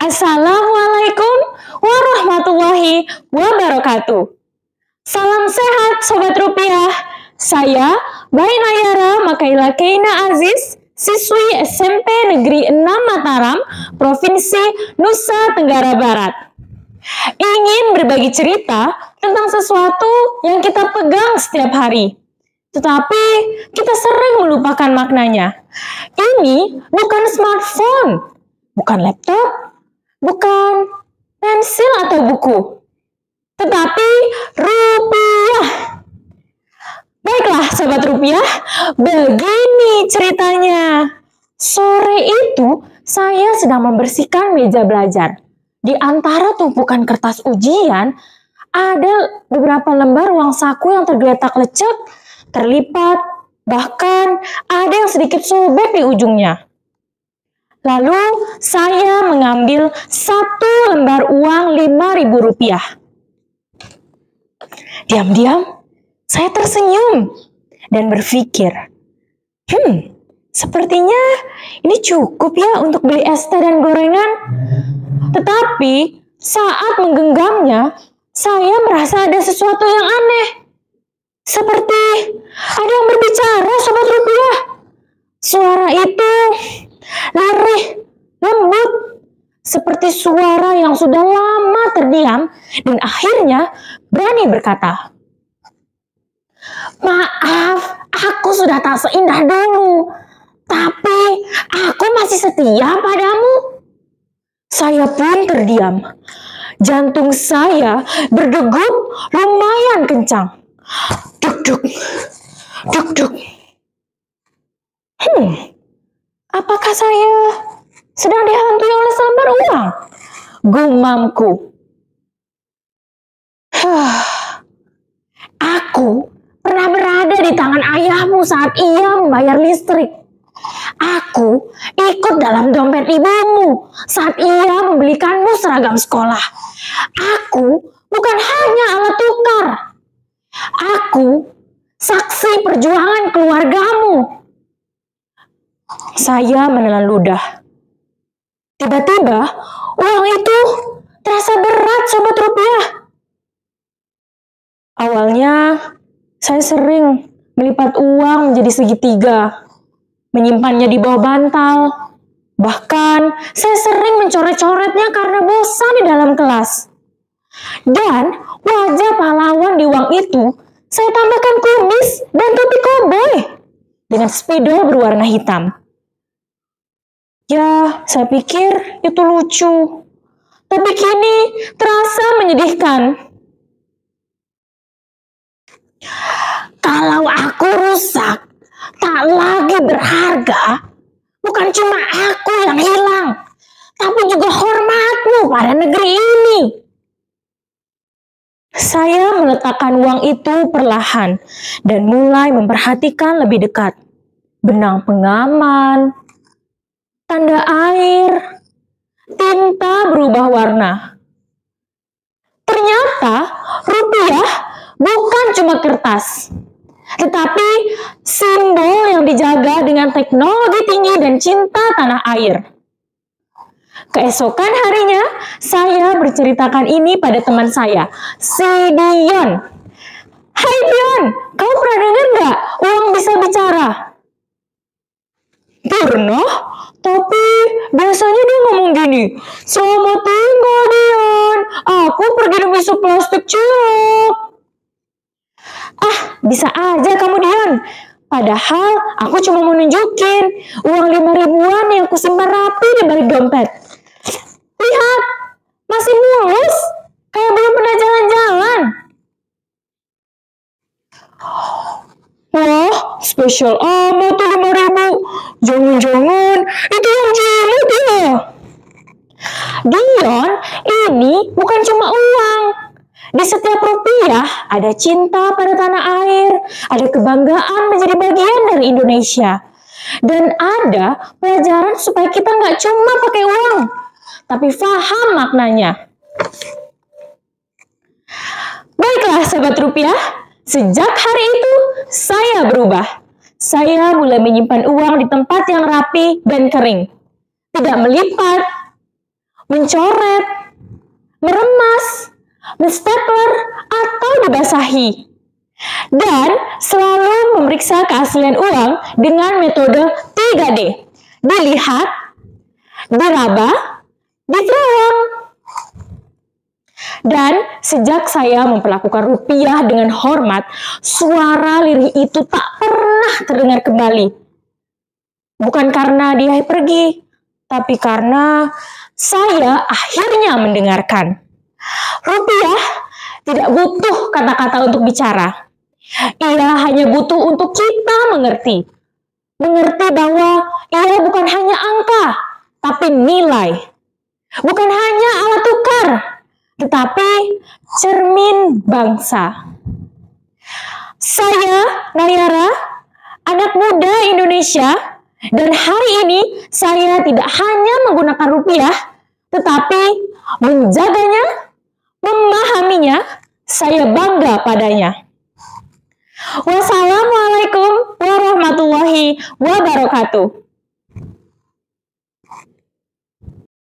Assalamualaikum warahmatullahi wabarakatuh. Salam sehat Sobat Rupiah. Saya Baina Yara Makaila Keina Aziz, siswi SMP Negeri 6 Mataram, Provinsi Nusa Tenggara Barat. Ingin berbagi cerita tentang sesuatu yang kita pegang setiap hari, tetapi kita sering melupakan maknanya. Ini bukan smartphone, bukan laptop, bukan pensil atau buku, tetapi rupiah. Baiklah Sobat Rupiah, begini ceritanya. Sore itu saya sedang membersihkan meja belajar. Di antara tumpukan kertas ujian, ada beberapa lembar uang saku yang tergeletak lecek, terlipat, bahkan ada yang sedikit sobek di ujungnya. Lalu saya mengambil satu lembar uang Rp5.000. Diam-diam saya tersenyum dan berpikir, sepertinya ini cukup ya untuk beli es teh dan gorengan. Tetapi saat menggenggamnya, saya merasa ada sesuatu yang aneh. Seperti ada yang berbicara, Sobat Rupiah. Suara itu lirih, lembut, seperti suara yang sudah lama terdiam dan akhirnya berani berkata, "Maaf, aku sudah tak seindah dulu, tapi aku masih setia padamu." Saya pun terdiam. Jantung saya berdegup lumayan kencang. Duk-duk, duk-duk. Apakah saya sedang dihantui oleh selembar uang? Gumamku. Aku pernah berada di tangan ayahmu saat ia membayar listrik. Aku ikut dalam dompet ibumu saat ia membelikanmu seragam sekolah. Aku bukan hanya alat tukar. Aku saksi perjuangan keluargamu. Saya menelan ludah. Tiba-tiba uang itu terasa berat, Sobat Rupiah. Awalnya saya sering melipat uang menjadi segitiga, menyimpannya di bawah bantal. Bahkan saya sering mencoret-coretnya karena bosan di dalam kelas. Dan wajah pahlawan di uang itu saya tambahkan kumis dan topi koboi dengan spidol berwarna hitam. Ya, saya pikir itu lucu. Tapi kini terasa menyedihkan. Kalau aku rusak, tak lagi berharga, bukan cuma aku yang hilang, tapi juga hormatmu pada negeri ini. Saya meletakkan uang itu perlahan dan mulai memperhatikan lebih dekat. Benang pengaman, tanda air, tinta berubah warna. Ternyata rupiah bukan cuma kertas, tetapi simbol yang dijaga dengan teknologi tinggi dan cinta tanah air. Keesokan harinya, saya berceritakan ini pada teman saya, si Dion. "Hai Dion, kamu pernah dengar nggak uang bisa bicara?" "Pernah, tapi biasanya dia ngomong gini, 'Selamat tinggal Dion, aku pergi demi seplastik cilok.'" "Ah, bisa aja kamu Dion. Padahal aku cuma mau nunjukin uang 5.000-an yang kusimpan rapi di balik dompet. Lihat, masih mulus, kayak belum pernah jalan-jalan." "Wah, spesial amat tuh 5.000. Jangan-jangan itu yang jimat ya?" "Dion, ini bukan cuma uang. Di setiap rupiah ada cinta pada tanah air, ada kebanggaan menjadi bagian dari Indonesia, dan ada pelajaran supaya kita nggak cuma pakai uang, tapi paham maknanya." Baiklah Sobat Rupiah, sejak hari itu saya berubah. Saya mulai menyimpan uang di tempat yang rapi dan kering. Tidak melipat. mencoret, meremas, menstapler, atau dibasahi. Dan selalu memeriksa keaslian uang dengan metode 3D. Dilihat, diraba, diterawang. Dan sejak saya memperlakukan rupiah dengan hormat, suara lirih itu tak pernah terdengar kembali. Bukan karena dia pergi, tapi karena saya akhirnya mendengarkan. Rupiah tidak butuh kata-kata untuk bicara. Ia hanya butuh untuk kita mengerti. Mengerti bahwa ia bukan hanya angka, tapi nilai. Bukan hanya alat tukar, tetapi cermin bangsa. Saya, Nayara, anak muda Indonesia, dan hari ini saya tidak hanya menggunakan rupiah, tetapi menjaganya, memahaminya, saya bangga padanya. Wassalamualaikum warahmatullahi wabarakatuh.